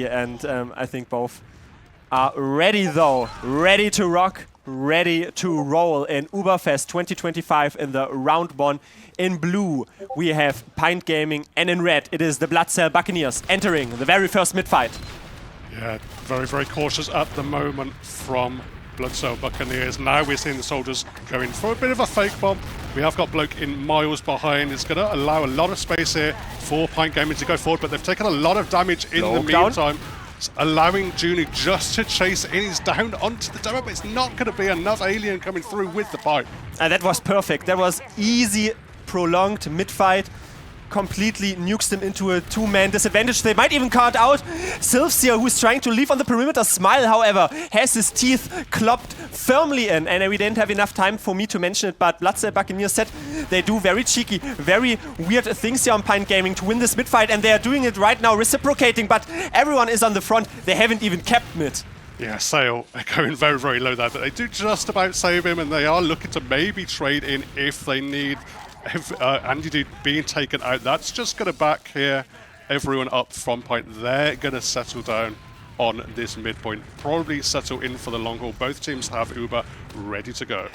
And I think both are ready though, ready to rock, ready to roll in Überfest 2025 in the round one. In blue we have Pint Gaming, and in red it is the Bloodsail Buccaneers entering the very first mid-fight. Yeah, very, very cautious at the moment from Bloodsail Buccaneers. Now we're seeing the soldiers going for a bit of a fake bomb. We have got bloke in miles behind. It's going to allow a lot of space here for Pint Gaming to go forward, but they've taken a lot of damage in the meantime. It's allowing Juni just to chase in. He's down onto the tower, but it's not going to be enough alien coming through with the pipe. And that was perfect. That was easy, prolonged mid-fight. Completely nukes them into a two-man disadvantage. They might even count out Sylphs here, who's trying to leave on the perimeter. Smile, however, has his teeth clopped firmly in. And we didn't have enough time for me to mention it, but Bloodsail Buccaneers said they do very cheeky, very weird things here on Pint Gaming to win this mid-fight, and they are doing it right now, reciprocating, but everyone is on the front. They haven't even kept mid. Yeah, Sail are going very, very low there, but they do just about save him, and they are looking to maybe trade in if they need. If Andy Dude being taken out, that's just going to back here everyone up from Pint. They're going to settle down on this midpoint, probably settle in for the long haul. Both teams have Uber ready to go.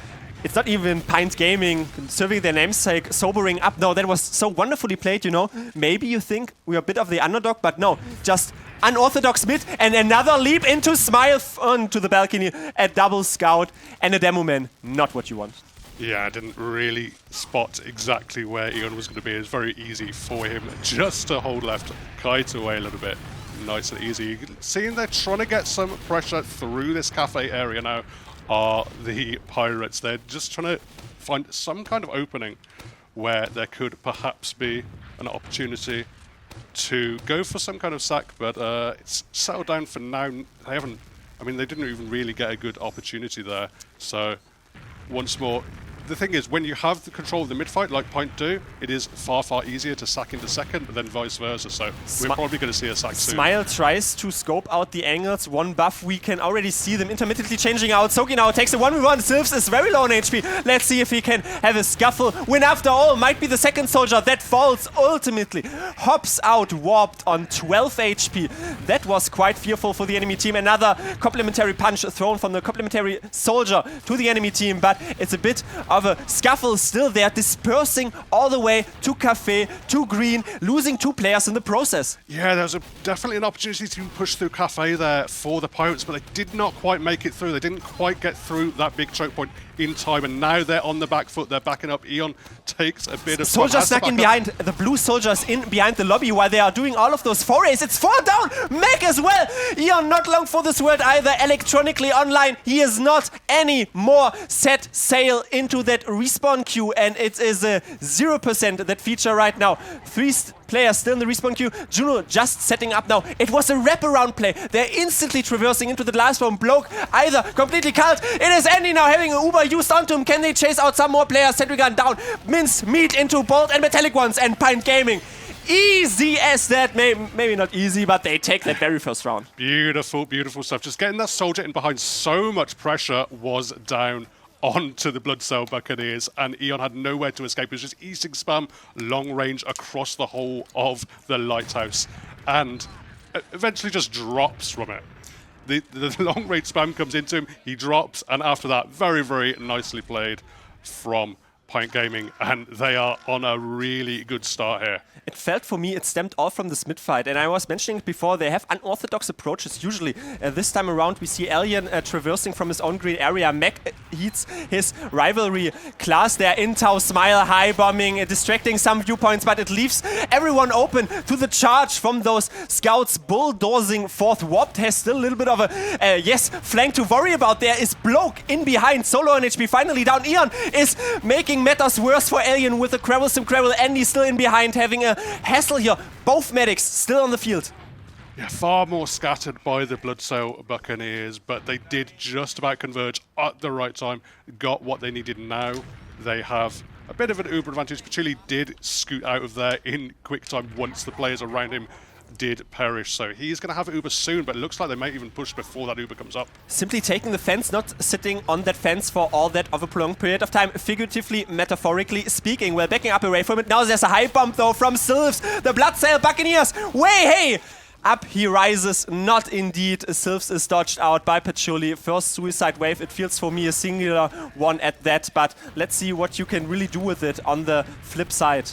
It's not even Pint Gaming serving their namesake, sobering up. No, that was so wonderfully played, you know. Maybe you think we're a bit of the underdog, but no, just unorthodox mid and another leap into Smile onto the balcony. A double scout and a demo man. Not what you want. Yeah, I didn't really spot exactly where Eon was going to be. It was very easy for him just to hold left, kite away a little bit. Nice and easy. You can see they're trying to get some pressure through this cafe area now are the Pirates. They're just trying to find some kind of opening where there could perhaps be an opportunity to go for some kind of sack, but it's settled down for now. They haven't, I mean, they didn't even really get a good opportunity there. So once more, the thing is, when you have the control of the mid-fight, like Pint do, it is far, far easier to sack into second, but then vice versa. So we're probably going to see a sack soon. Smile tries to scope out the angles. One buff, we can already see them intermittently changing out. Soki now takes a 1v1. Sylphs is very low on HP. Let's see if he can have a scuffle. Win after all. Might be the second soldier that falls ultimately. Hops out, warped on 12 HP. That was quite fearful for the enemy team. Another complementary punch thrown from the complementary soldier to the enemy team, but it's a bit of a scuffle still there, dispersing all the way to Cafe, to Green, losing 2 players in the process. Yeah, there was definitely an opportunity to push through Cafe there for the Pirates, but they did not quite make it through. They didn't quite get through that big choke point in time, and now they're on the back foot. They're backing up. Eon takes a bit of soldiers snuck in behind. The blue soldiers in behind the lobby while they are doing all of those forays. It's 4 down. Meg as well. Eon not long for this world either. Electronically online. He is not any more set sail into that respawn queue, and it is a 0% that feature right now. 3 players still in the respawn queue. Juno just setting up now. It was a wraparound play. They're instantly traversing into the last round. Bloke either completely cult. It is Andy now having an Uber used onto him. Can they chase out some more players? Sentry gun down. Mince meat into bolt and metallic ones, and Pint Gaming. Easy as that. Maybe not easy, but they take that very first round. Beautiful, beautiful stuff. Just getting that soldier in behind. So much pressure was down onto the Bloodsail Buccaneers, and Eon had nowhere to escape. It was just easing spam, long range across the whole of the lighthouse, and eventually just drops from it. The long range spam comes into him, he drops, and after that, very, very nicely played from Pint Gaming, and they are on a really good start here. It felt for me it stemmed all from this mid-fight, and I was mentioning it before, they have unorthodox approaches usually. This time around we see Alien traversing from his own green area. Mac heats his rivalry class there in Tau. Smile high bombing, distracting some viewpoints, but it leaves everyone open to the charge from those scouts bulldozing forth. Warped has still a little bit of a yes, flank to worry about. There is Bloke in behind, solo on HP finally down. Eon is making matters worse for Alien with a Quarrelsome Quarrel. Andy still in behind, having a hassle here. Both medics still on the field. Yeah, far more scattered by the Bloodsail Buccaneers, but they did just about converge at the right time. Got what they needed now. They have a bit of an Uber advantage. Pachuli did scoot out of there in quick time once the players around him did perish. So he's going to have Uber soon, but it looks like they might even push before that Uber comes up. Simply taking the fence, not sitting on that fence for all that of a prolonged period of time, figuratively, metaphorically speaking. Well, backing up away from it. Now there's a high bump though from Sylphs, the Bloodsail Buccaneers. Way, hey! Up he rises, not indeed. Sylphs is dodged out by Patchouli. First suicide wave, it feels for me a singular one at that, but let's see what you can really do with it on the flip side.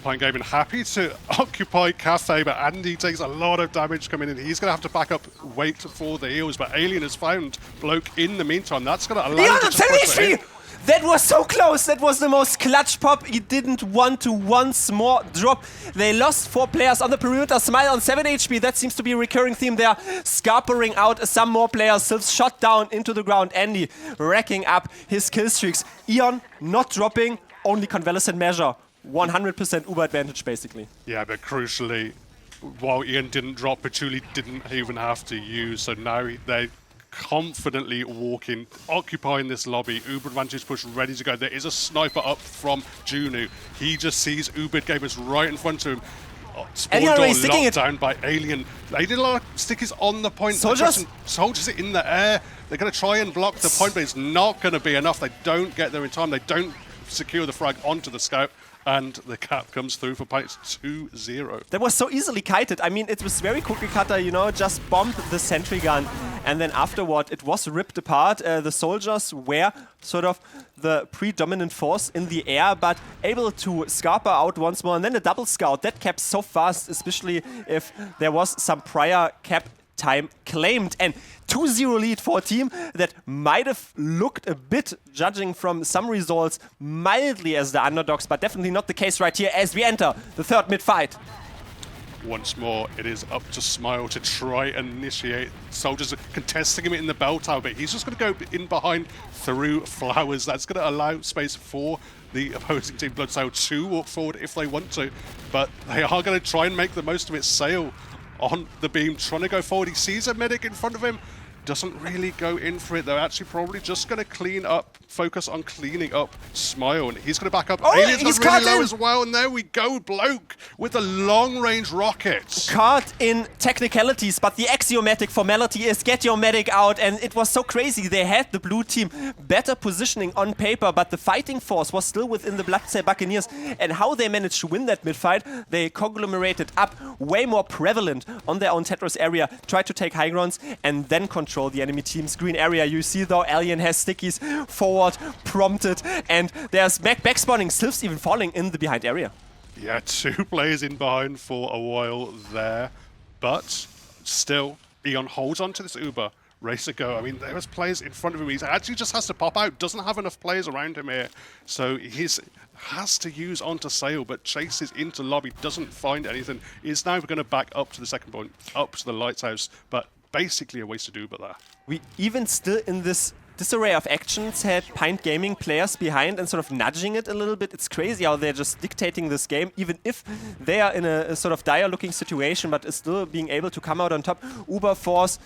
Pint Gaming happy to occupy Cafe, but Andy takes a lot of damage coming in. He's going to have to back up, wait for the heals, but Alien has found Bloke in the meantime. That's going to allow him to push it in. That was so close. That was the most clutch pop. He didn't want to once more drop. They lost 4 players on the perimeter. Smile on 7 HP. That seems to be a recurring theme there. Scarpering out some more players. Sylphs shot down into the ground. Andy racking up his kill streaks. Ion not dropping. Only convalescent measure. 100% Uber advantage, basically. Yeah, but crucially, while Ian didn't drop, Patchouli didn't even have to use. So now they confidently walking, occupying this lobby. Uber advantage push ready to go. There is a sniper up from Junu. He just sees Uber gamers right in front of him. Spawn door locked down by Alien. They did a lot of stickies on the point. Soldiers it in the air. They're going to try and block the point, but it's not going to be enough. They don't get there in time. They don't secure the frag onto the scout. And the cap comes through for Pint 2-0. That was so easily kited. I mean, it was very cookie cutter, you know, just bombed the sentry gun. And then afterward, it was ripped apart. The soldiers were sort of the predominant force in the air, but able to scarper out once more. And then a double scout. That kept so fast, especially if there was some prior cap time claimed. And 2-0 lead for a team that might have looked a bit, judging from some results, mildly as the underdogs, but definitely not the case right here as we enter the third mid-fight. Once more, it is up to Smile to try and initiate. Soldiers are contesting him in the bell tower, but he's just going to go in behind through flowers. That's going to allow space for the opposing team, Bloodsail, to walk forward if they want to, but they are going to try and make the most of it. Sail on the beam, trying to go forward. He sees a medic in front of him, doesn't really go in for it. They're actually probably just going to clean up, focus on cleaning up Smile, and he's going to back up. Oh, Alien's really low as well, and there we go, Bloke with the long-range rockets. Caught in technicalities, but the axiomatic formality is get your medic out, and it was so crazy. They had the blue team better positioning on paper, but the fighting force was still within the Bloodsail Buccaneers, and how they managed to win that mid-fight, they conglomerated up, way more prevalent on their own Tetris area, tried to take high grounds, and then control the enemy team's green area. You see though, Alien has stickies forward, prompted, and there's back spawning, Sylphs even falling in the behind area. Yeah, 2 players in behind for a while there, but still, Eon holds on to this Uber. Race to go. I mean, there was players in front of him. He actually just has to pop out. Doesn't have enough players around him here. So he has to use onto Sail, but chases into lobby, doesn't find anything. Is now going to back up to the second point, up to the lighthouse, but basically a wasted Uber there. We even still in this disarray of actions had Pint Gaming players behind and sort of nudging it a little bit. It's crazy how they're just dictating this game, even if they are in a sort of dire looking situation, but is still being able to come out on top. Uber Force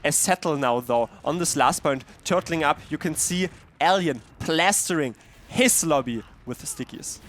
as settle now though on this last point, turtling up. You can see Alien plastering his lobby with the stickies.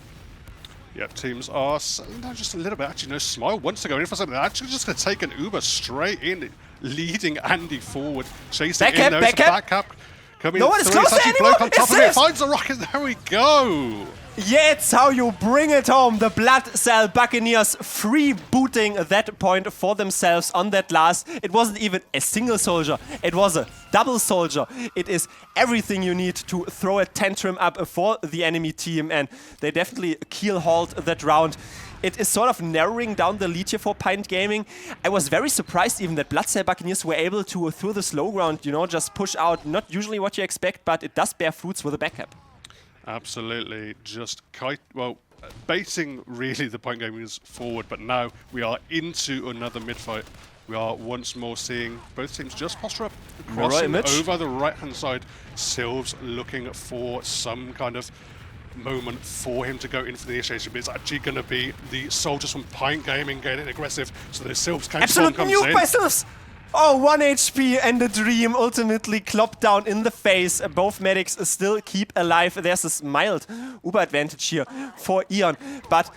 Yep, teams are just a little bit. Actually, no, Smile wants to go in for something. They're actually just going to take an Uber straight in, leading Andy forward, chasing in. There's a back cap coming no one is through. close to anyone. Bloke on top of it, finds the rocket. There we go. Yeah, it's how you bring it home. The Bloodsail Buccaneers freebooting that point for themselves on that last. It wasn't even a single soldier. It was a double soldier. It is everything you need to throw a tantrum up for the enemy team, and they definitely keel-hauled that round. It is sort of narrowing down the lead here for Pint Gaming. I was very surprised even that Bloodsail Buccaneers were able to, through the slow ground, you know, just push out. Not usually what you expect, but it does bear fruits with a backup. Absolutely, just baiting really the Pint Gamers forward, but now we are into another mid-fight. We are once more seeing both teams just posture up, crossing over the right-hand side. Sylphs looking for some kind of moment for him to go in for the initiation, but it's actually going to be the soldiers from Pint Gaming getting aggressive, so the Sylphs comes in. Absolute nuke by Sylphs! Oh, 1 HP and the dream ultimately clopped down in the face. Both medics still keep alive. There's this mild Uber advantage here for Eon, but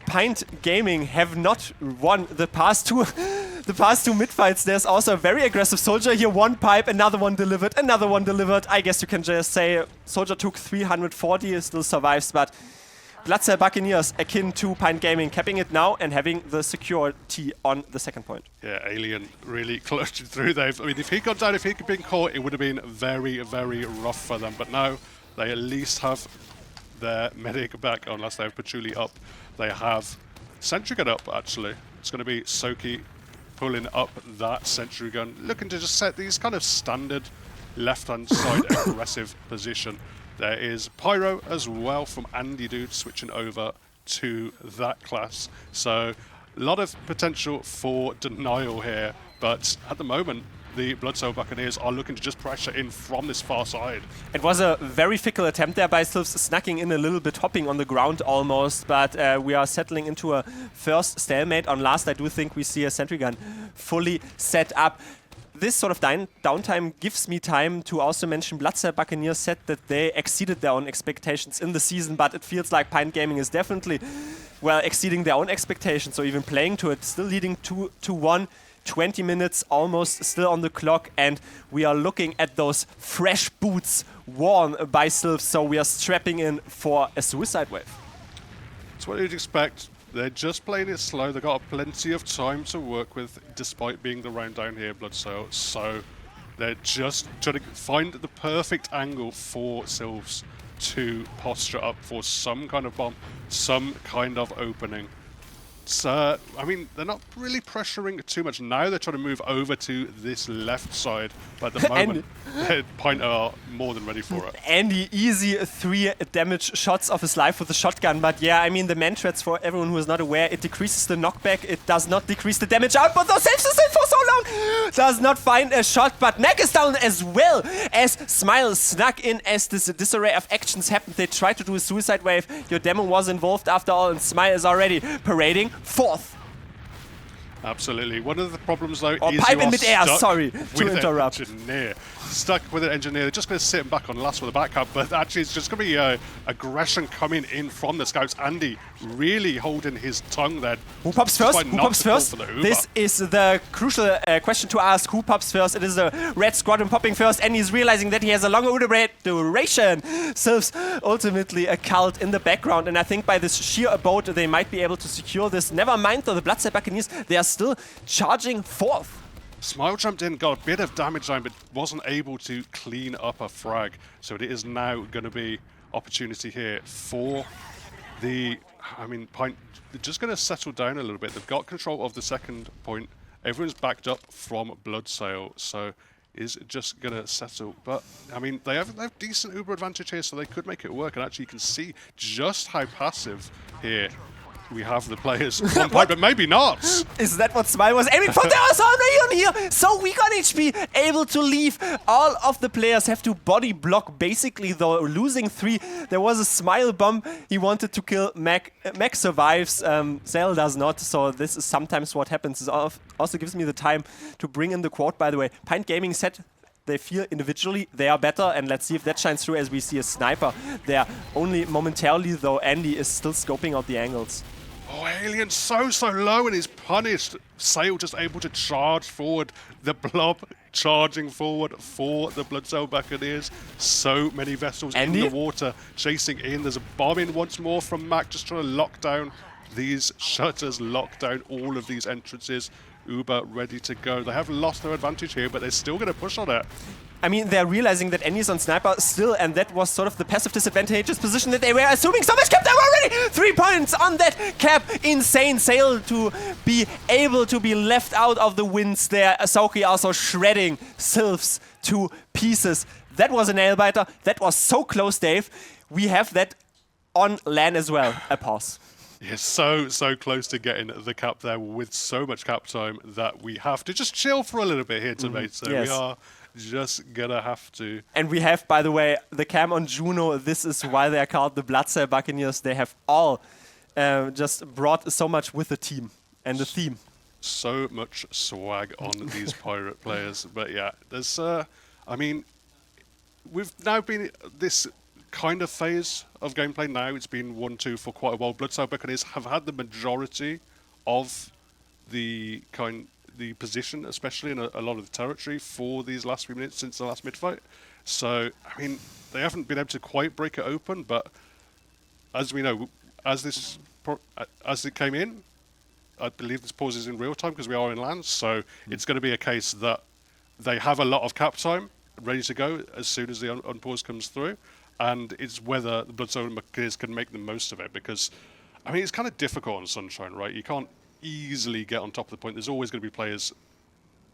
Pint Gaming have not won the past two mid-fights. There's also a very aggressive soldier here. One pipe, another one delivered, another one delivered. I guess you can just say soldier took 340, still survives, but Bloodsail Buccaneers akin to Pint Gaming, capping it now and having the security on the second point. Yeah, Alien really clutching through there. I mean, if he got down, if he could be caught, it would have been very, very rough for them. But now they at least have their medic back, unless they have Patchouli up. They have Sentry Gun up, actually. It's going to be Soki pulling up that Sentry Gun, looking to just set these kind of standard left-hand side aggressive position. There is Pyro as well from Andy Dude switching over to that class. So a lot of potential for denial here, but at the moment, the Bloodsail Buccaneers are looking to just pressure in from this far side. It was a very fickle attempt there by Sylphs, snacking in a little bit, hopping on the ground almost, but we are settling into a first stalemate. On last, I do think we see a Sentry Gun fully set up. This sort of downtime gives me time to also mention Bloodsail Buccaneers said that they exceeded their own expectations in the season, but it feels like Pint Gaming is definitely, well, exceeding their own expectations, so even playing to it, still leading 2-1. 20 minutes almost still on the clock, and we are looking at those fresh boots worn by Sylph, so we are strapping in for a suicide wave. That's what you'd expect. They're just playing it slow. They've got plenty of time to work with, despite being the round down here, Bloodsail. So they're just trying to find the perfect angle for Sylphs to posture up for some kind of bomb, some kind of opening. So, I mean, they're not really pressuring too much now. They're trying to move over to this left side, but at the moment, Pint are more than ready for it. Andy, easy 3 damage shots of his life with the shotgun, but yeah, I mean, the Mantrats, for everyone who is not aware, it decreases the knockback, it does not decrease the damage output, though saves the save for so long! Does not find a shot, but Mac is down as well, as Smile snuck in as this disarray of actions happened. They tried to do a suicide wave, your demo was involved after all, and Smile is already parading 4th. Absolutely. One of the problems, though, is pipe in mid-air, sorry to interrupt. Engineer. Stuck with an Engineer. They're just going to sit him back on last with a back up, but actually it's just going to be aggression coming in from the scouts. Andy really holding his tongue there. Who pops first? Who pops first? This is the crucial question to ask. Who pops first? It is a red squadron popping first, and he's realizing that he has a longer duration. Sylphs ultimately a cult in the background, and I think by this sheer abode they might be able to secure this. Never mind though, the Bloodsail Buccaneers, they are still charging 4th. Smile jumped in, got a bit of damage down, but wasn't able to clean up a frag. So it is now going to be opportunity here for the, I mean, Pint. They're just going to settle down a little bit. They've got control of the second point. Everyone's backed up from Bloodsail, so is just going to settle. But, I mean, they have decent Uber advantage here, so they could make it work. And actually, you can see just how passive here we have the players on Pint, but maybe not. Is that what Smile was aiming for? There was already on here! So we got HP able to leave. All of the players have to body block, basically, though, losing 3. There was a Smile bomb. He wanted to kill Mac. Mac survives. Zell does not, so this is sometimes what happens. It also gives me the time to bring in the quote, by the way. Pint Gaming said they feel individually they are better, and let's see if that shines through as we see a sniper there. Only momentarily, though, Andy is still scoping out the angles. Oh, Alien so low and is punished. Sail just able to charge forward. The blob charging forward for the Bloodsail Buccaneers. So many vessels Andy? in the water chasing in. There's a bomb in once more from Mac, just trying to lock down these shutters, lock down all of these entrances. Uber ready to go. They have lost their advantage here, but they're still going to push on it. I mean, they're realizing that Andy's on Sniper still, and that was sort of the passive disadvantageous position that they were assuming. So much cap there already! 3 points on that cap. Insane Sail to be able to be left out of the winds there. Asoki also shredding Sylphs to pieces. That was a nail-biter. That was so close, Dave. We have that on LAN as well. A pause. Yes, so close to getting the cap there with so much cap time that we have to just chill for a little bit here, Domaytoe. Yes. We are just gonna have to. And we have, by the way, the cam on Juno. This is why they are called the Bloodsail Buccaneers. They have all just brought so much with the team and the theme. So much swag on these pirate players. But yeah, there's, I mean, we've now been this kind of phase of gameplay now. It's been 1-2 for quite a while. Bloodsail Buccaneers have had the majority of the position, especially in a lot of the territory for these last few minutes since the last mid-fight. So, I mean, they haven't been able to quite break it open, but as we know, as it came in, I believe this pause is in real time because we are in lands, so it's going to be a case that they have a lot of cap time ready to go as soon as the unpause comes through, and it's whether the Bloodsail Buccaneers can make the most of it, because, I mean, it's kind of difficult on Sunshine, right? You can't easily get on top of the point. There's always going to be players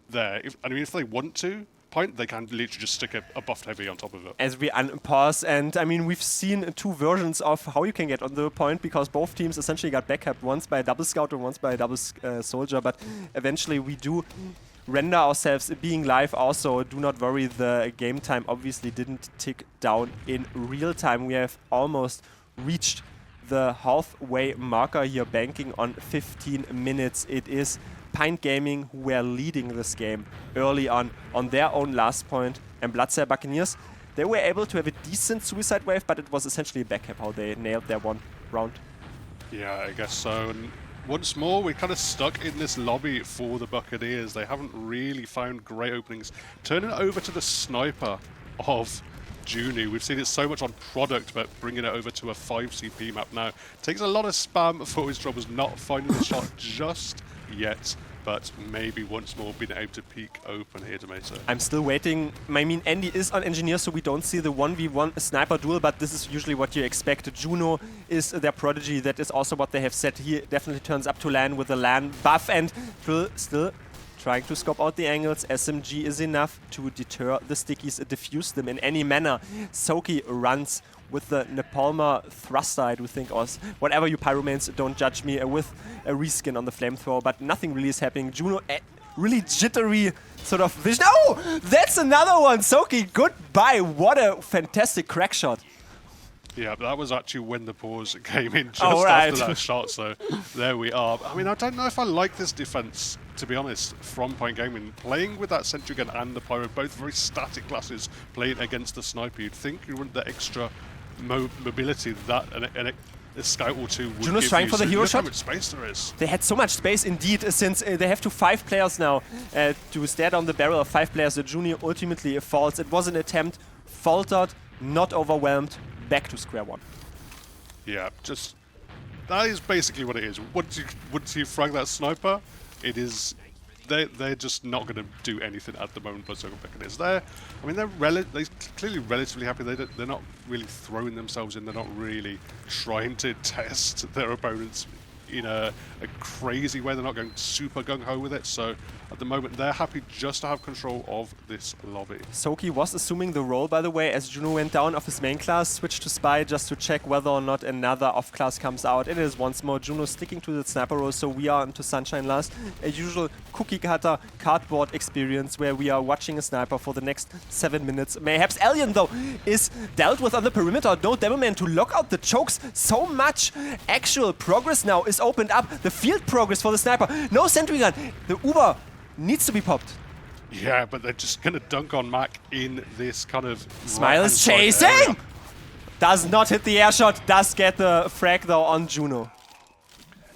there. If they want to, Pint, they can literally just stick a buffed heavy on top of it. As we unpause, and I mean, we've seen two versions of how you can get on the point, because both teams essentially got backcapped, once by a double scout and once by a double soldier, but eventually we do render ourselves being live also. Do not worry, the game time obviously didn't tick down in real time. We have almost reached the halfway marker here, banking on 15 minutes. It is Pint Gaming who were leading this game early on their own last point, and Bloodsail Buccaneers, they were able to have a decent suicide wave, but it was essentially a backcap how they nailed their one round. Yeah, I guess so. And once more, we're kind of stuck in this lobby for the Buccaneers. They haven't really found great openings. Turning it over to the sniper of Junu. We've seen it so much on product, but bringing it over to a 5 CP map now takes a lot of spam for his troubles, not finding the shot just yet, but maybe once more being able to peek open here, Domaytoe. I'm still waiting. I mean, Andy is on engineer, so we don't see the 1v1 sniper duel, but this is usually what you expect. Juno is their prodigy. That is also what they have said. He definitely turns up to LAN with a LAN buff, and still trying to scope out the angles. SMG is enough to deter the stickies, diffuse them in any manner. Soki runs with the Napalmer thruster, I do think, or whatever you pyromanes, don't judge me, with a reskin on the flamethrower, but nothing really is happening. Juno, really jittery sort of vision. Oh, that's another one. Soki, goodbye. What a fantastic crack shot. Yeah, but that was actually when the pause came in just after that shot, so there we are. I mean, I don't know if I like this defense, to be honest, from Pint Gaming. Playing with that sentry gun and the pyro, both very static classes, playing against the sniper, you'd think you want the extra mobility that a scout or two would Juno's give trying you. for the hero shot. How much space there is. They had so much space indeed, since they have to 5 players now to stare down the barrel of 5 players. The Junior ultimately falls. It was an attempt, faltered, not overwhelmed, back to square one. Yeah, just that is basically what it is. Once you frag that sniper, it is. They're just not going to do anything at the moment. Bloodsail Buccaneers there. I mean, they're clearly relatively happy. They're not really throwing themselves in. They're not really trying to test their opponents in a crazy way. They're not going super gung-ho with it. So at the moment, they're happy just to have control of this lobby. Soki was assuming the role, by the way, as Juno went down off his main class, switched to Spy just to check whether or not another off-class comes out. It is once more Juno sticking to the sniper role, so we are into Sunshine last. A usual cookie cutter cardboard experience where we are watching a sniper for the next 7 minutes. Mayhaps Alien, though, is dealt with on the perimeter. No Demoman to lock out the chokes. So much actual progress now is opened up. The field progress for the sniper. No sentry gun. The Uber needs to be popped. Yeah, but they're just going to dunk on Mac in this kind of... Smile is chasing! Does not hit the air shot. Does get the frag, though, on Juno.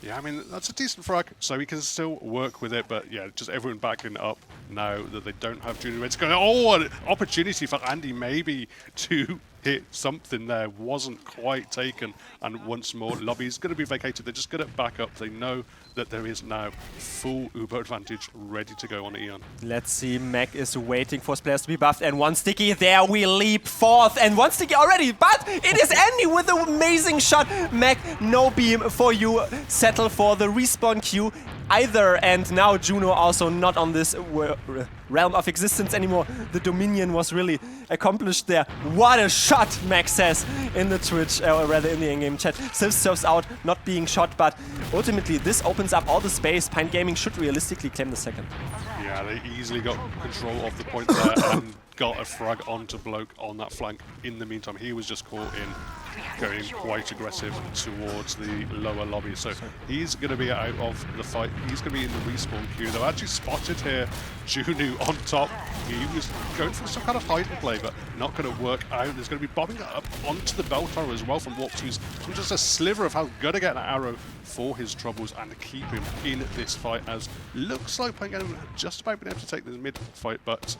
Yeah, I mean, that's a decent frag, so he can still work with it, but yeah, just everyone backing up now that they don't have Junior. It's going to... Oh, an opportunity for Andy maybe to hit something there. Wasn't quite taken, and once more, lobby is going to be vacated. They're just going to back up. They know that there is now full Uber advantage ready to go on Eon. Let's see, Mac is waiting for his players to be buffed, and one sticky, there we leap forth, and one sticky already, but it is Andy with an amazing shot. Mac, no beam for you, settle for the respawn queue either, and now Juno also not on this realm of existence anymore. The Dominion was really accomplished there. What a shot, Max says in the Twitch, or rather in the in-game chat. Sylph surfs out, not being shot, but ultimately this opens up all the space. Pint Gaming should realistically claim the second. Yeah, they easily got control of the point there and got a frag onto Bloke on that flank. In the meantime, he was just caught in going quite aggressive towards the lower lobby. So he's going to be out of the fight. He's going to be in the respawn queue. They've actually spotted here Junu on top. He was going for some kind of hide and play, but not going to work out. There's going to be bombing up onto the bell tower as well from Warp 2's. So just a sliver of how good to get an arrow for his troubles and keep him in this fight, as looks like Pint Gaming just about been able to take this mid fight, but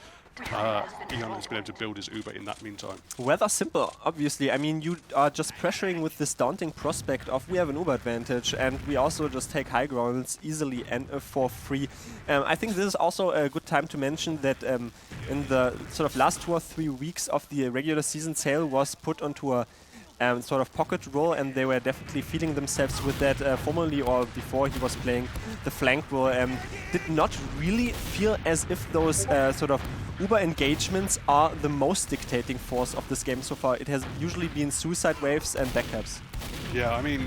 Eon has been able to build his Uber in that meantime. Rather simple, obviously. I mean, you are just pressuring with this daunting prospect of we have an Uber advantage and we also just take high grounds easily and for free. I think this is also a good time to mention that in the sort of last 2 or 3 weeks of the regular season, Sale was put onto a sort of pocket role, and they were definitely feeling themselves with that formerly or before he was playing the flank role. Did not really feel as if those sort of Uber engagements are the most dictating force of this game so far. It has usually been suicide waves and backtaps. Yeah, I mean,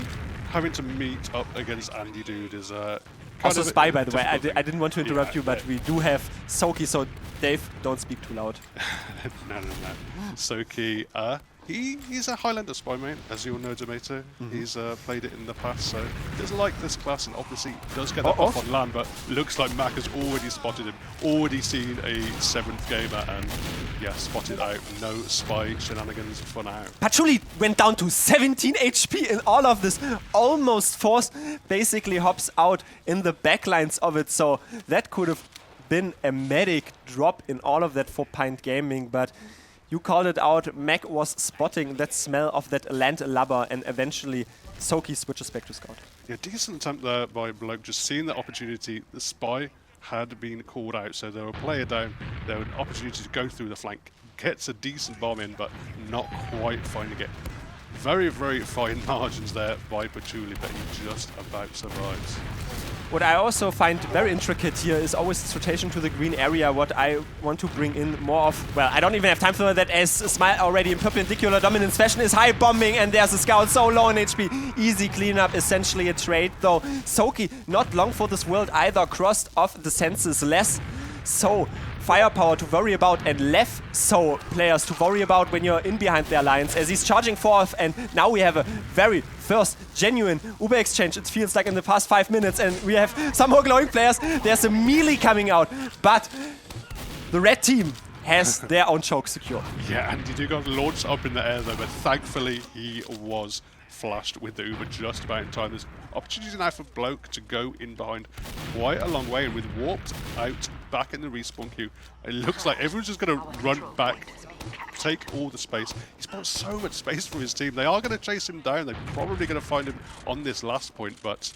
having to meet up against Andy Dude is also Spy, by the way. I didn't want to interrupt you, but we do have Soki, so Dave, don't speak too loud. No. Soki, he's a Highlander spy main, as you all know, Domaytoe. He's played it in the past, so he does like this class, and obviously does get that off on land, but looks like Mac has already spotted him, already seen a 7th gamer, and yeah, spotted out. No spy shenanigans for now. Patchouli went down to 17 HP in all of this. Almost Force basically hops out in the backlines of it, so that could have been a medic drop in all of that for Pint Gaming, but you called it out. Mac was spotting that smell of that landlubber, and eventually Soki switches back to Scout. Yeah, decent attempt there by Bloke, just seeing the opportunity. The spy had been called out, so there were a player down. There was an opportunity to go through the flank. Gets a decent bomb in, but not quite finding it. Very, very fine margins there by Patchouli, but he just about survives. What I also find very intricate here is always this rotation to the green area. What I want to bring in more of, well, I don't even have time for that, as Smile already in perpendicular dominance fashion is high bombing, and there's a Scout so low in HP. Easy cleanup, essentially a trade though. Soki not long for this world either, crossed off the senses, less so firepower to worry about and less so players to worry about when you're in behind their lines, as he's charging forth, and now we have a very first genuine Uber exchange, it feels like, in the past 5 minutes, and we have some more glowing players. There's a melee coming out, but the red team has their own choke secure. Yeah, and he got launched up in the air though, but thankfully he was flashed with the Uber just about in time. There's opportunity now for Bloke to go in behind quite a long way, and with warped out back in the respawn queue, it looks like everyone's just going to run back, take all the space. He's bought so much space for his team. They are going to chase him down. They're probably going to find him on this last point, but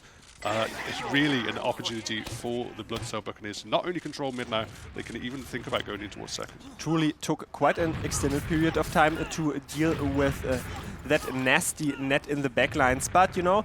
it's really an opportunity for the Bloodsail Buccaneers to not only control mid now, they can even think about going in towards second. Truly took quite an extended period of time to deal with that nasty net in the backlines, but you know,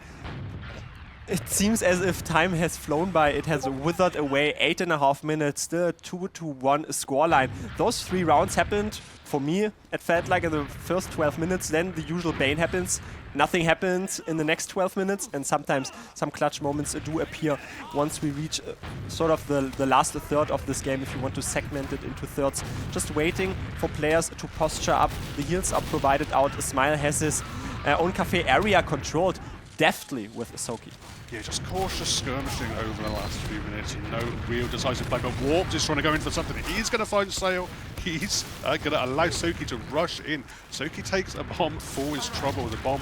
it seems as if time has flown by. It has withered away. 8.5 minutes, still a 2-1 scoreline. Those 3 rounds happened, for me, it felt like in the first 12 minutes. Then the usual Bane happens. Nothing happens in the next 12 minutes. And sometimes some clutch moments do appear once we reach sort of the last third of this game, if you want to segment it into thirds. Just waiting for players to posture up. The heals are provided out. Smile has his own cafe area controlled deftly with Soki. Yeah, just cautious skirmishing over the last few minutes. No real decisive play, but Warped is trying to go in for something. He's going to find Sail. He's going to allow Soki to rush in. Soki takes a bomb for his trouble. The bomb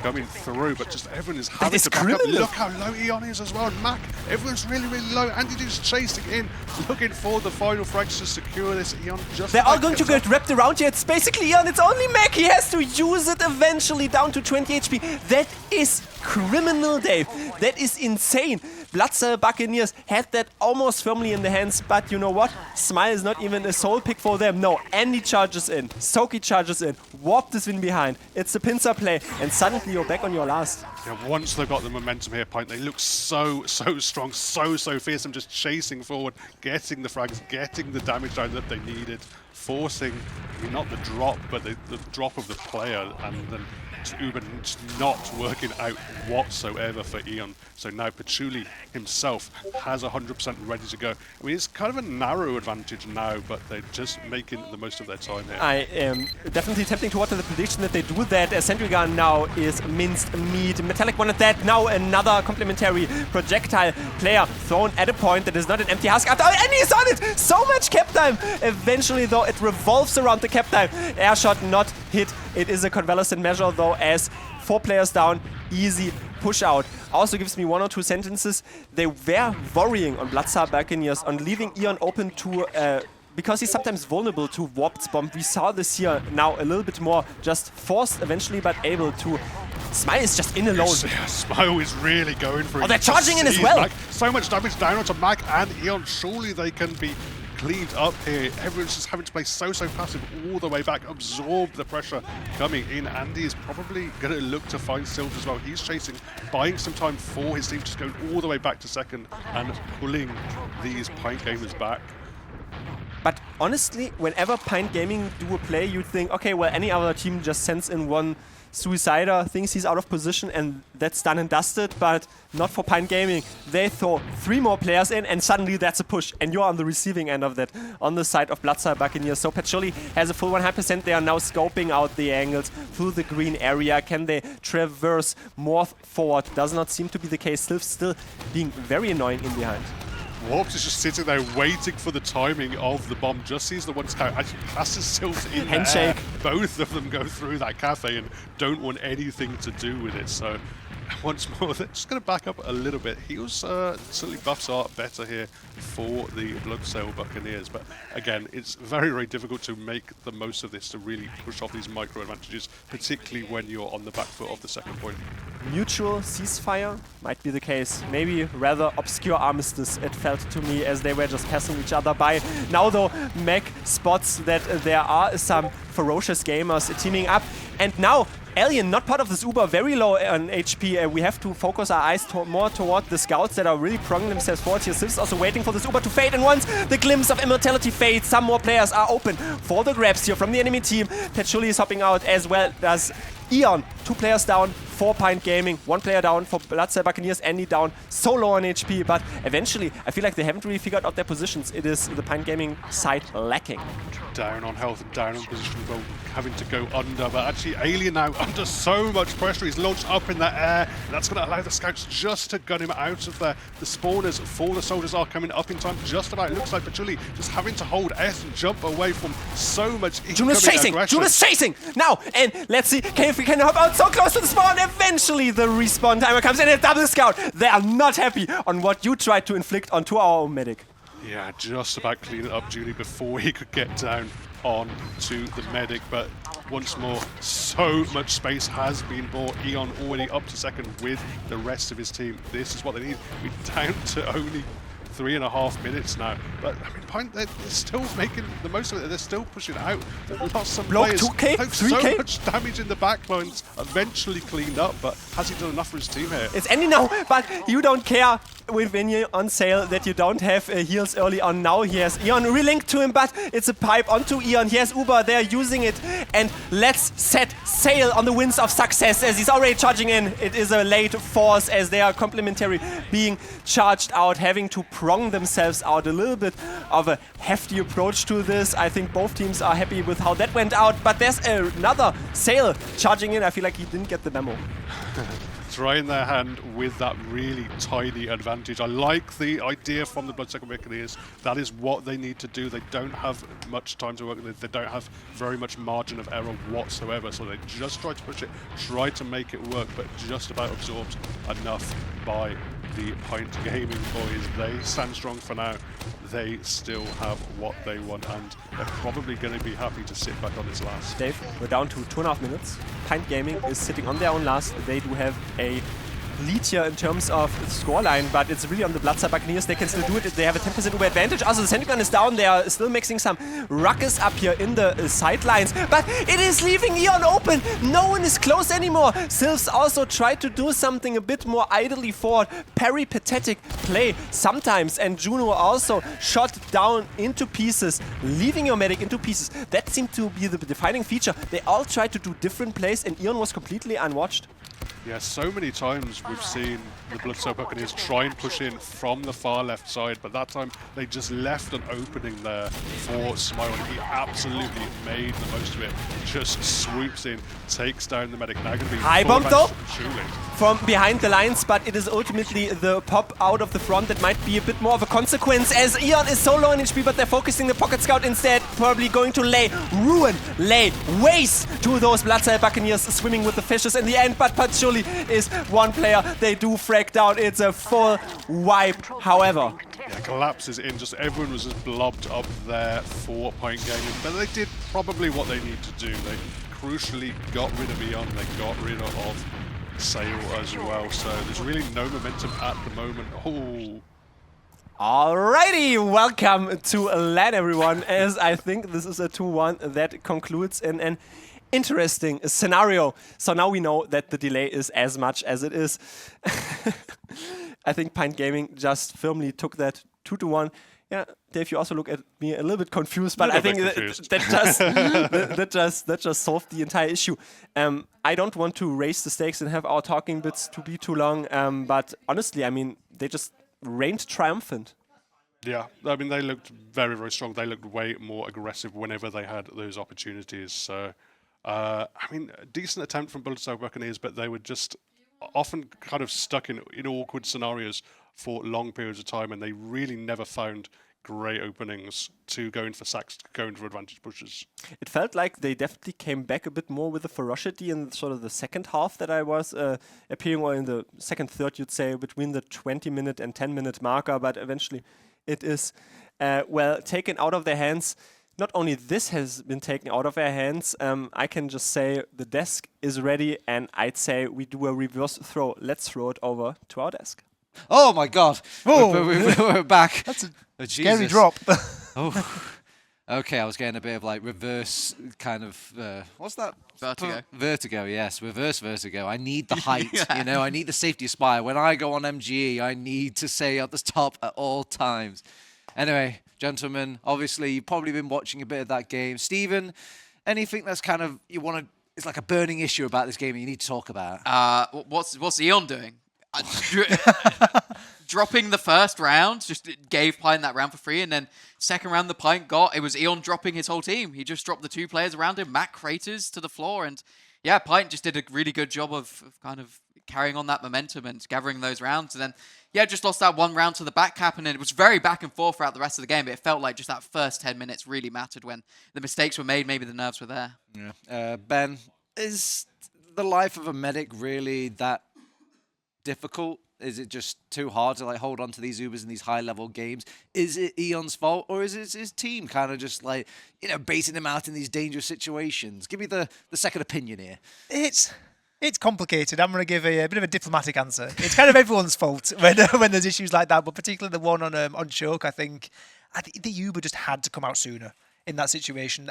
coming through, but just everyone is having to back up. Look how low Eon is as well. Mac, everyone's really, really low. Andy Dude's chasing in, looking for the final frags to secure this. Eon just... They're all going to get wrapped around here. It's basically Eon. It's only Mac. He has to use it eventually down to 20 HP. That is criminal, Dave. That is insane. Bloodsail Buccaneers had that almost firmly in the hands, but you know what? Smile is not even a soul pick for them. No, Andy charges in, Soki charges in, Warped is in behind. It's a pincer play, and suddenly you're back on your last. Yeah, once they've got the momentum here, Pint, they look so strong, so fearsome, just chasing forward, getting the frags, getting the damage down that they needed, forcing, not the drop, but the drop of the player, and then Uber just not working out whatsoever for Eon. So now Patchouli himself has 100% ready to go. I mean, it's kind of a narrow advantage now, but they're just making the most of their time here. I am definitely tempting to water the prediction that they do that. A Sentry Gun now is minced meat. Metallic wanted that. Now another complementary projectile player thrown at a point that is not an empty husk. After, and he's on it! So much cap time! Eventually, though, it revolves around the cap time. Air shot not hit. It is a convalescent measure, though, as 4 players down, easy push out. Also gives me 1 or 2 sentences. They were worrying on Bloodsail Buccaneers on leaving Eon open to because he's sometimes vulnerable to Warped's bomb. We saw this here now a little bit more, just forced eventually, but able to. Smile is just in alone. Yeah, Smile is really going for it. Oh, they're charging in as well. Mac. So much damage down onto Mac and Eon. Surely they can be cleaned up here. Everyone's just having to play so passive all the way back, absorb the pressure coming in. Andy is probably going to look to find Silver as well. He's chasing, buying some time for his team, just going all the way back to second and pulling these Pint gamers back. But honestly, whenever Pint Gaming do a play, you think, okay, well, any other team just sends in one Suicider, thinks he's out of position, and that's done and dusted, but not for Pint Gaming. They throw 3 more players in, and suddenly that's a push, and you're on the receiving end of that, on the side of Bloodsail Buccaneers. So Patchouli has a full 100%. They are now scoping out the angles through the green area. Can they traverse more forward? Does not seem to be the case. Sylph still being very annoying in behind. Warps is just sitting there waiting for the timing of the bomb. Just sees the one scout actually passes Sylph in handshake. There. Both of them go through that cafe and don't want anything to do with it. So once more, they're just going to back up a little bit. Heals certainly buffs are better here for the Bloodsail Buccaneers. But again, it's very difficult to make the most of this, to really push off these micro advantages, particularly when you're on the back foot of the second point. Mutual ceasefire might be the case. Maybe rather obscure armistice, it felt to me, as they were just passing each other by. Now though, Mac spots that there are some ferocious gamers teaming up. And now, Alien, not part of this Uber, very low on HP. We have to focus our eyes more toward the scouts that are really pronging themselves forward here. Sylph's also waiting for this Uber to fade, and once the glimpse of immortality fades, some more players are open for the grabs here from the enemy team. Patchouli is hopping out, as well as Eon. 2 players down for Pint Gaming, 1 player down for Bloodsail Buccaneers. Andy down, so low on HP, but eventually I feel like they haven't really figured out their positions. It is the Pint Gaming side lacking. Down on health and down on position, well, having to go under, but actually Alien now under so much pressure. He's launched up in the air, and that's going to allow the scouts just to gun him out of there. The spawners for the soldiers are coming up in time just about. It looks like Patchouli just having to hold S and jump away from so much Juno's chasing! Juno's chasing! Now! And let's see if we can hop out so close to the spawn. Eventually the respawn timer comes in, and double scout. They are not happy on what you tried to inflict onto our own medic. Yeah, just about cleaning up Julie before he could get down on to the medic, but once more, so much space has been bought. Eon already up to second with the rest of his team. This is what they need. We're down to only 3.5 minutes now, but I mean, Pint, they're still making the most of it. They're still pushing out. They've lost some players. 2K, 3K. So much damage in the backline. Eventually cleaned up, but has he done enough for his team here? It's Andy now, but you don't care with Vinny on sale that you don't have heals early on. Now he has Eon relinked to him, but it's a pipe onto Eon. He has Uber, they're using it, and let's set sail on the winds of success as he's already charging in. It is a late force as they are complementary being charged out, having to prong themselves out. A little bit of a hefty approach to this. I think both teams are happy with how that went out, but there's another sail charging in. I feel like he didn't get the memo. Trying their hand with that really tiny advantage. I like the idea from the Bloodsail Buccaneers. That is what they need to do. They don't have much time to work with. They don't have very much margin of error whatsoever. So they just try to push it, try to make it work, but just about absorbed enough by the Pint Gaming boys. They stand strong for now. They still have what they want, and they're probably going to be happy to sit back on this last. Dave, we're down to 2.5 minutes. Pint Gaming is sitting on their own last. They do have a lead here in terms of scoreline, but it's really on the Bloodsail Buccaneers. They can still do it. They have a 10% Uber advantage. Also, the sentry gun is down. They are still mixing some ruckus up here in the sidelines, but it is leaving Eon open. No one is close anymore. Sylphs also tried to do something a bit more idly forward. Peripatetic play sometimes, and Juno also shot down into pieces, leaving your medic into pieces. That seemed to be the defining feature. They all tried to do different plays, and Eon was completely unwatched. Yeah, so many times we've seen the Bloodsail Buccaneers try and push in from the far left side, but that time they just left an opening there for Smile, and he absolutely made the most of it. Just swoops in, takes down the medic. Now going to be high bump though Julie from behind the lines, but it is ultimately the pop out of the front that might be a bit more of a consequence, as Eon is so low in HP, but they're focusing the Pocket Scout instead, probably going to lay waste to those Bloodsail Buccaneers swimming with the fishes in the end, but Patchouli is one player. They do frag down. It's a full wipe. However, Yeah, collapses in. Just everyone was just blobbed up there for Pint Gaming, but they did probably what they need to do. They crucially got rid of Eon. They got rid of Sail as well. So there's really no momentum at the moment. Oh. Alrighty, welcome to LAN, everyone, as I think this is a 2-1 that concludes in an interesting scenario. So now we know that the delay is as much as it is. I think Pint Gaming just firmly took that 2-1. Yeah, Dave, you also look at me a little bit confused, but I think that just solved the entire issue. I don't want to raise the stakes and have our talking bits to be too long, but honestly, I mean, they just reigned triumphant. Yeah, I mean, they looked very, very strong. They looked way more aggressive whenever they had those opportunities. So, I mean, a decent attempt from Bloodsail Buccaneers, but they were just often kind of stuck in awkward scenarios for long periods of time, and they really never found great openings to go in for sacks, to go in for advantage pushes. It felt like they definitely came back a bit more with the ferocity in sort of the second half that I was appearing, or in the second third, you'd say, between the 20-minute and 10-minute marker, but eventually it is, well, taken out of their hands. Not only this has been taken out of their hands, I can just say the desk is ready, and I'd say we do a reverse throw. Let's throw it over to our desk. Oh my God! We're back. That's a scary drop. Oh, okay. I was getting a bit of like reverse kind of what's that? Vertigo. Vertigo. Yes, reverse vertigo. I need the height. You know, I need the safety aspire. When I go on MGE, I need to stay at the top at all times. Anyway, gentlemen, obviously you've probably been watching a bit of that game. Stephen, anything that's kind of you want to? It's like a burning issue about this game that you need to talk about. What's Eon doing? Dropping the first round, just gave Pint that round for free, and then second round the Pint got, it was Eon dropping his whole team. He just dropped the 2 players around him, Matt Craters to the floor, and yeah, Pint just did a really good job of kind of carrying on that momentum and gathering those rounds, and then yeah, just lost that 1 round to the back cap, and then it was very back and forth throughout the rest of the game, but it felt like just that first 10 minutes really mattered when the mistakes were made, maybe the nerves were there. Yeah. Ben, is the life of a medic really that difficult? Is it just too hard to like hold on to these Ubers in these high-level games? Is it Eon's fault, or is it his team kind of just like, you know, basing him out in these dangerous situations? Give me the second opinion here. It's complicated. I'm going to give a bit of a diplomatic answer. It's kind of everyone's fault when there's issues like that, but particularly the one on Choke, I think the Uber just had to come out sooner in that situation.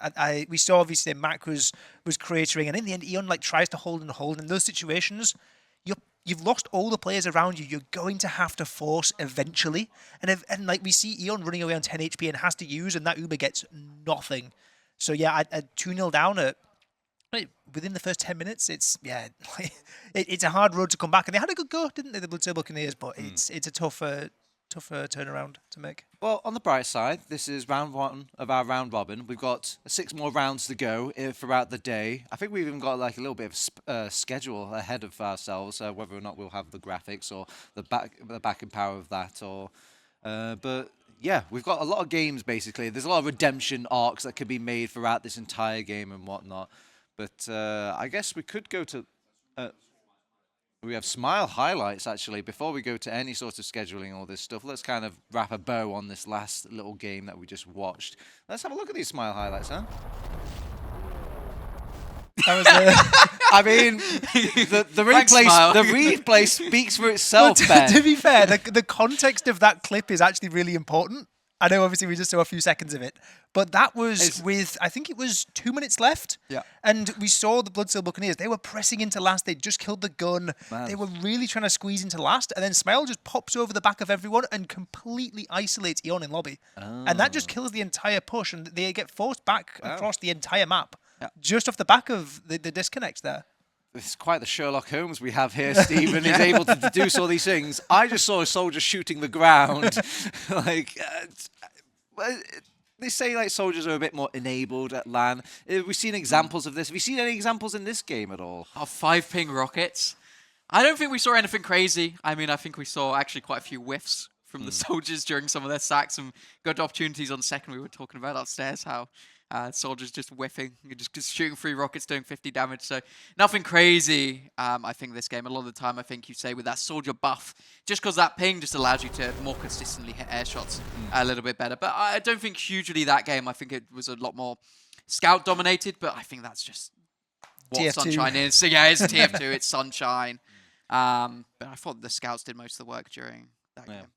We saw obviously Mac was cratering, and in the end, Eon like tries to hold. In those situations, you've lost all the players around you. You're going to have to force eventually. And like we see Eon running away on 10 HP and has to use, and that Uber gets nothing. So yeah, a 2-0 down within the first 10 minutes. It's a hard road to come back. And they had a good go, didn't they, the Bloodsail Buccaneers? But it's a tougher turnaround to make. Well, on the bright side, this is round 1 of our round robin. We've got 6 more rounds to go throughout the day. I think we've even got like a little bit of schedule ahead of ourselves, whether or not we'll have the graphics or the backing power of that. But yeah, we've got a lot of games basically. There's a lot of redemption arcs that could be made throughout this entire game and whatnot. But I guess we could go to... we have Smile highlights, actually. Before we go to any sort of scheduling all this stuff, let's kind of wrap a bow on this last little game that we just watched. Let's have a look at these Smile highlights, huh? That was I mean, the replay speaks for itself, Ben. To be fair, the context of that clip is actually really important. I know obviously we just saw a few seconds of it, but that was I think it was 2 minutes left. Yeah. And we saw the Bloodsail Buccaneers. They were pressing into last. They just killed the gun. Man. They were really trying to squeeze into last. And then Smile just pops over the back of everyone and completely isolates Eon in lobby. Oh. And that just kills the entire push. And they get forced back across the entire map. Yeah. Just off the back of the disconnect there. It's quite the Sherlock Holmes we have here, Stephen. He's able to deduce all these things. I just saw a soldier shooting the ground. They say like soldiers are a bit more enabled at LAN. We've seen examples of this. Have you seen any examples in this game at all? 5-ping rockets. I don't think we saw anything crazy. I mean, I think we saw actually quite a few whiffs from the soldiers during some of their sacks. Some good opportunities on second. We were talking about upstairs how Soldier's just whiffing, just shooting 3 rockets, doing 50 damage. So nothing crazy. I think this game, a lot of the time, I think you say with that Soldier buff, just because that ping just allows you to more consistently hit air shots a little bit better. But I don't think hugely that game. I think it was a lot more scout dominated, but I think that's just what TF2. Sunshine is. So yeah, it's TF2, it's Sunshine. But I thought the scouts did most of the work during that game.